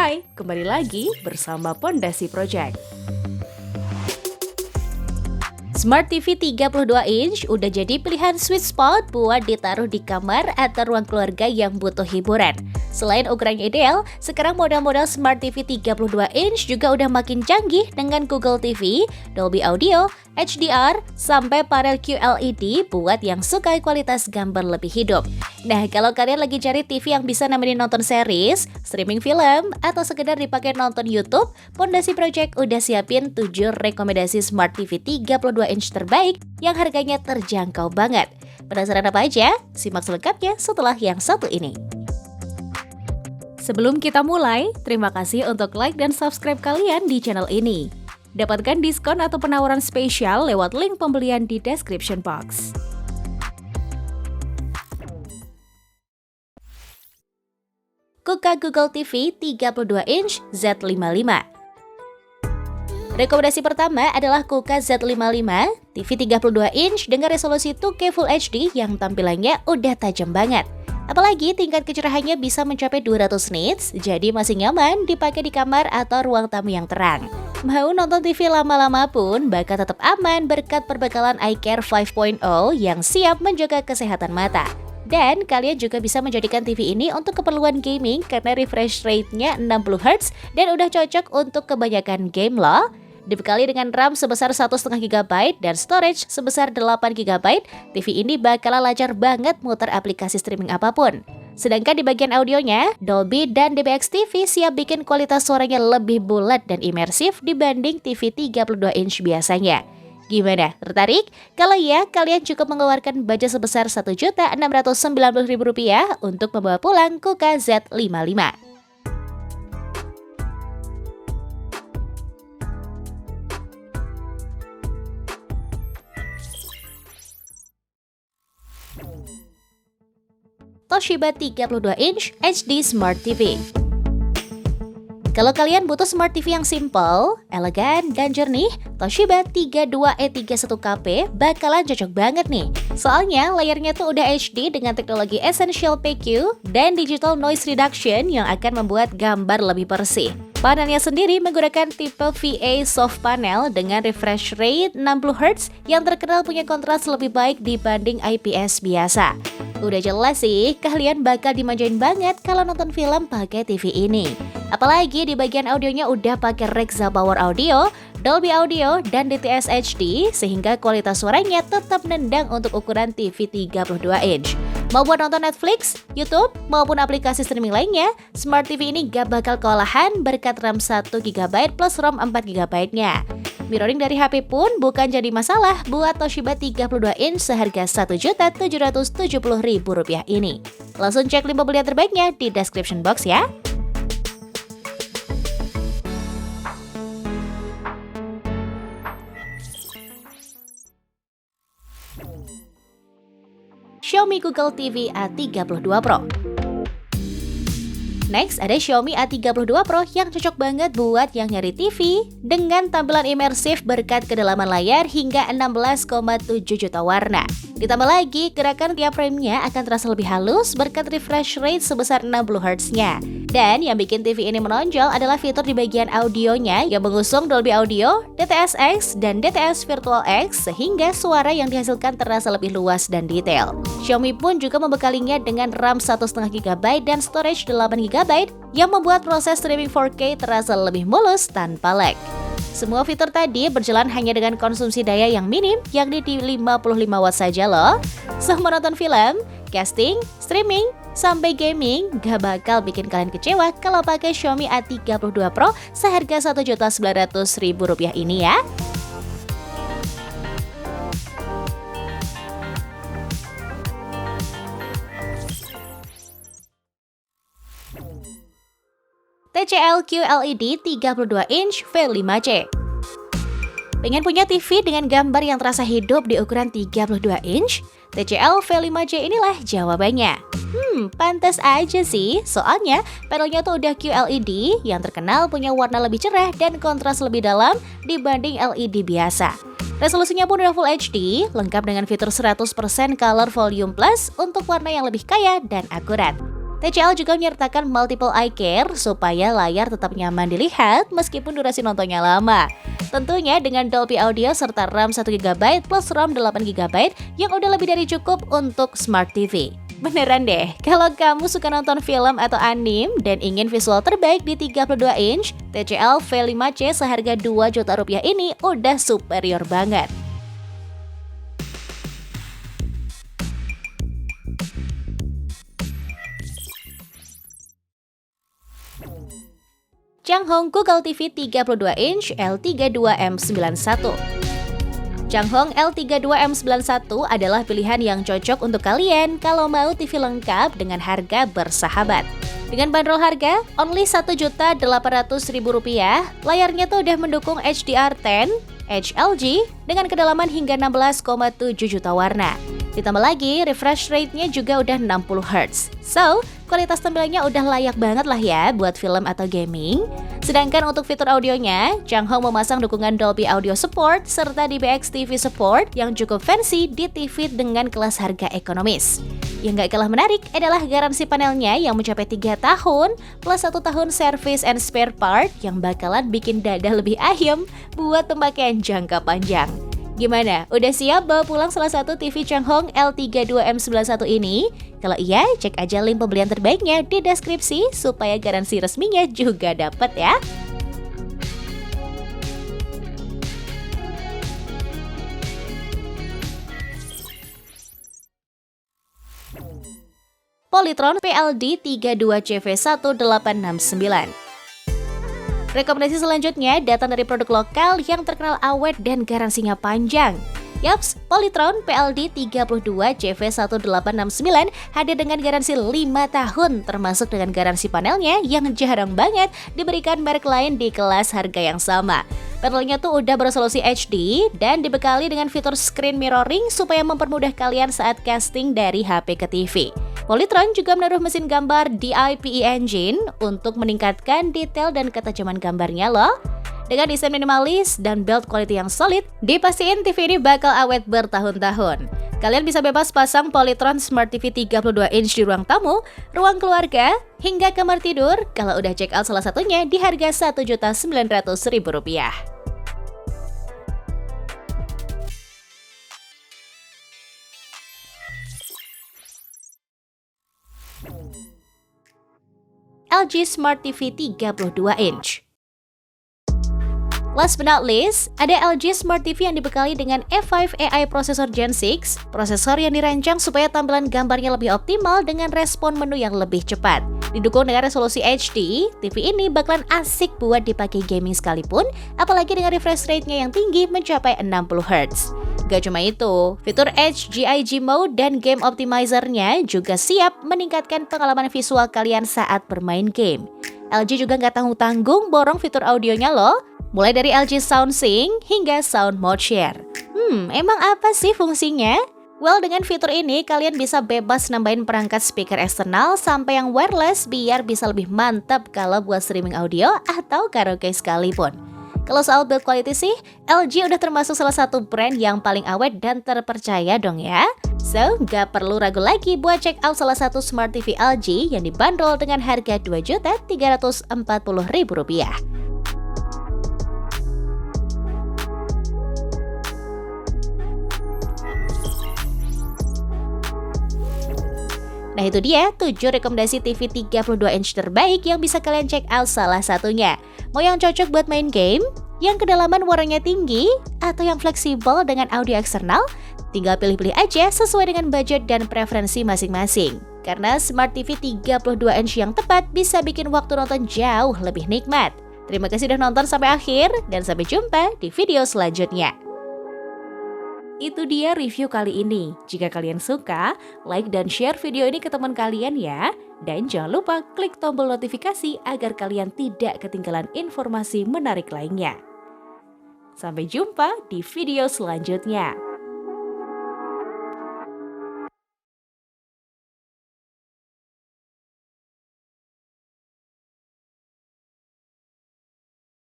Hai, kembali lagi bersama Pondasi Project. Smart TV 32 inch udah jadi pilihan sweet spot buat ditaruh di kamar atau ruang keluarga yang butuh hiburan. Selain ukurannya ideal, sekarang model-model Smart TV 32 inch juga udah makin canggih dengan Google TV, Dolby Audio, HDR, sampai panel QLED buat yang suka kualitas gambar lebih hidup. Nah, kalau kalian lagi cari TV yang bisa nemenin nonton series, streaming film, atau sekedar dipakai nonton YouTube, Pondasi Project udah siapin 7 rekomendasi Smart TV 32 inch terbaik yang harganya terjangkau banget. Penasaran apa aja? Simak selengkapnya setelah yang satu ini. Sebelum kita mulai, terima kasih untuk like dan subscribe kalian di channel ini. Dapatkan diskon atau penawaran spesial lewat link pembelian di description box. Kuka Google TV 32 inch Z55. Rekomendasi pertama adalah Kuka Z55, TV 32 inch dengan resolusi 2K Full HD yang tampilannya udah tajam banget. Apalagi tingkat kecerahannya bisa mencapai 200 nits, jadi masih nyaman dipakai di kamar atau ruang tamu yang terang. Mau nonton TV lama-lama pun bakal tetap aman berkat perbekalan iCare 5.0 yang siap menjaga kesehatan mata. Dan kalian juga bisa menjadikan TV ini untuk keperluan gaming karena refresh rate-nya 60Hz dan udah cocok untuk kebanyakan game loh. Dibekali dengan RAM sebesar 1,5 GB dan storage sebesar 8 GB, TV ini bakalan lancar banget muter aplikasi streaming apapun. Sedangkan di bagian audionya, Dolby dan DBX TV siap bikin kualitas suaranya lebih bulat dan imersif dibanding TV 32 inch biasanya. Gimana? Tertarik? Kalau iya, kalian cukup mengeluarkan budget sebesar Rp1.690.000 untuk membawa pulang Kuka Z55. Toshiba 32 inch HD Smart TV. Kalau kalian butuh Smart TV yang simple, elegan, dan jernih, Toshiba 32E31KP bakalan cocok banget nih. Soalnya layarnya tuh udah HD dengan teknologi Essential PQ dan Digital Noise Reduction yang akan membuat gambar lebih bersih. Panelnya sendiri menggunakan tipe VA Soft Panel dengan refresh rate 60Hz yang terkenal punya kontras lebih baik dibanding IPS biasa. Udah jelas sih, kalian bakal dimanjain banget kalau nonton film pakai TV ini. Apalagi di bagian audionya udah pakai Rexa Power Audio, Dolby Audio, dan DTS HD sehingga kualitas suaranya tetap nendang untuk ukuran TV 32 inch. Mau buat nonton Netflix, YouTube, maupun aplikasi streaming lainnya, Smart TV ini gak bakal kewalahan berkat RAM 1 GB plus ROM 4 GB-nya. Mirroring dari HP pun bukan jadi masalah buat Toshiba 32 inch seharga Rp1.770.000 ini. Langsung cek link pembelian terbaiknya di description box ya. Xiaomi Google TV A32 Pro. Next, ada Xiaomi A32 Pro yang cocok banget buat yang nyari TV dengan tampilan imersif berkat kedalaman layar hingga 16,7 juta warna. Ditambah lagi, gerakan tiap frame-nya akan terasa lebih halus berkat refresh rate sebesar 60Hz-nya. Dan yang bikin TV ini menonjol adalah fitur di bagian audionya yang mengusung Dolby Audio, DTS-X, dan DTS Virtual X sehingga suara yang dihasilkan terasa lebih luas dan detail. Xiaomi pun juga membekalinya dengan RAM 1,5 GB dan storage 8 GB yang membuat proses streaming 4K terasa lebih mulus tanpa lag. Semua fitur tadi berjalan hanya dengan konsumsi daya yang minim, yakni di 55 watt saja loh. So, menonton film, casting, streaming, sampai gaming gak bakal bikin kalian kecewa kalau pakai Xiaomi A32 Pro seharga Rp1.900.000 ini ya. TCL QLED 32 inch V5C. Pengen punya TV dengan gambar yang terasa hidup di ukuran 32 inch? TCL V5C inilah jawabannya. Pantas aja sih, soalnya panelnya tuh udah QLED yang terkenal punya warna lebih cerah dan kontras lebih dalam dibanding LED biasa. Resolusinya pun udah Full HD, lengkap dengan fitur 100% Color Volume Plus untuk warna yang lebih kaya dan akurat. TCL juga menyertakan multiple eye care supaya layar tetap nyaman dilihat meskipun durasi nontonnya lama. Tentunya dengan Dolby Audio serta RAM 1GB plus ROM 8GB yang udah lebih dari cukup untuk Smart TV. Beneran deh, kalau kamu suka nonton film atau anime dan ingin visual terbaik di 32 inch, TCL V5C seharga 2 juta rupiah ini udah superior banget. Changhong Google TV 32 inch L32M91. Changhong L32M91 adalah pilihan yang cocok untuk kalian kalau mau TV lengkap dengan harga bersahabat. Dengan bandrol harga only Rp1.800.000, layarnya tuh udah mendukung HDR10, HLG dengan kedalaman hingga 16,7 juta warna. Ditambah lagi, refresh rate-nya juga udah 60 Hz. So, kualitas tampilannya udah layak banget lah ya buat film atau gaming. Sedangkan untuk fitur audionya, Changhong memasang dukungan Dolby Audio Support serta DBX TV Support yang cukup fancy di TV dengan kelas harga ekonomis. Yang gak kalah menarik adalah garansi panelnya yang mencapai 3 tahun plus 1 tahun service and spare part yang bakalan bikin dada lebih ayem buat pemakaian jangka panjang. Gimana? Udah siap bawa pulang salah satu TV Changhong L32M91 ini? Kalau iya, cek aja link pembelian terbaiknya di deskripsi supaya garansi resminya juga dapat ya. Polytron PLD 32CV1869. Rekomendasi selanjutnya datang dari produk lokal yang terkenal awet dan garansinya panjang. Yaps, Polytron PLD 32CV1869 hadir dengan garansi 5 tahun, termasuk dengan garansi panelnya yang jarang banget diberikan merek lain di kelas harga yang sama. Panelnya tuh udah beresolusi HD dan dibekali dengan fitur screen mirroring supaya mempermudah kalian saat casting dari HP ke TV. Polytron juga menaruh mesin gambar DIPE Engine untuk meningkatkan detail dan ketajaman gambarnya loh. Dengan desain minimalis dan build quality yang solid, dipastiin TV ini bakal awet bertahun-tahun. Kalian bisa bebas pasang Polytron Smart TV 32 inch di ruang tamu, ruang keluarga, hingga kamar tidur kalau udah check out salah satunya di harga Rp1.900.000. LG Smart TV 32 inch. Last but not least, ada LG Smart TV yang dibekali dengan A5 AI Processor Gen 6, prosesor yang dirancang supaya tampilan gambarnya lebih optimal dengan respon menu yang lebih cepat. Didukung dengan resolusi HD, TV ini bakalan asik buat dipakai gaming sekalipun, apalagi dengan refresh rate-nya yang tinggi mencapai 60 Hz. Gak cuma itu, fitur HGIG Mode dan Game Optimizer-nya juga siap meningkatkan pengalaman visual kalian saat bermain game. LG juga nggak tanggung-tanggung borong fitur audionya loh, mulai dari LG SoundSync hingga Sound Mode Share. Emang apa sih fungsinya? Well, dengan fitur ini kalian bisa bebas nambahin perangkat speaker eksternal sampai yang wireless biar bisa lebih mantap kalau buat streaming audio atau karaoke sekalipun. Kalau soal build quality sih, LG udah termasuk salah satu brand yang paling awet dan terpercaya dong ya. So, gak perlu ragu lagi buat check out salah satu Smart TV LG yang dibanderol dengan harga Rp2.340.000. Nah itu dia 7 rekomendasi TV 32 inch terbaik yang bisa kalian check out salah satunya. Mau yang cocok buat main game, yang kedalaman warnanya tinggi, atau yang fleksibel dengan audio eksternal? Tinggal pilih-pilih aja sesuai dengan budget dan preferensi masing-masing. Karena Smart TV 32 inch yang tepat bisa bikin waktu nonton jauh lebih nikmat. Terima kasih udah nonton sampai akhir, dan sampai jumpa di video selanjutnya. Itu dia review kali ini. Jika kalian suka, like dan share video ini ke teman kalian ya. Dan jangan lupa klik tombol notifikasi agar kalian tidak ketinggalan informasi menarik lainnya. Sampai jumpa di video selanjutnya.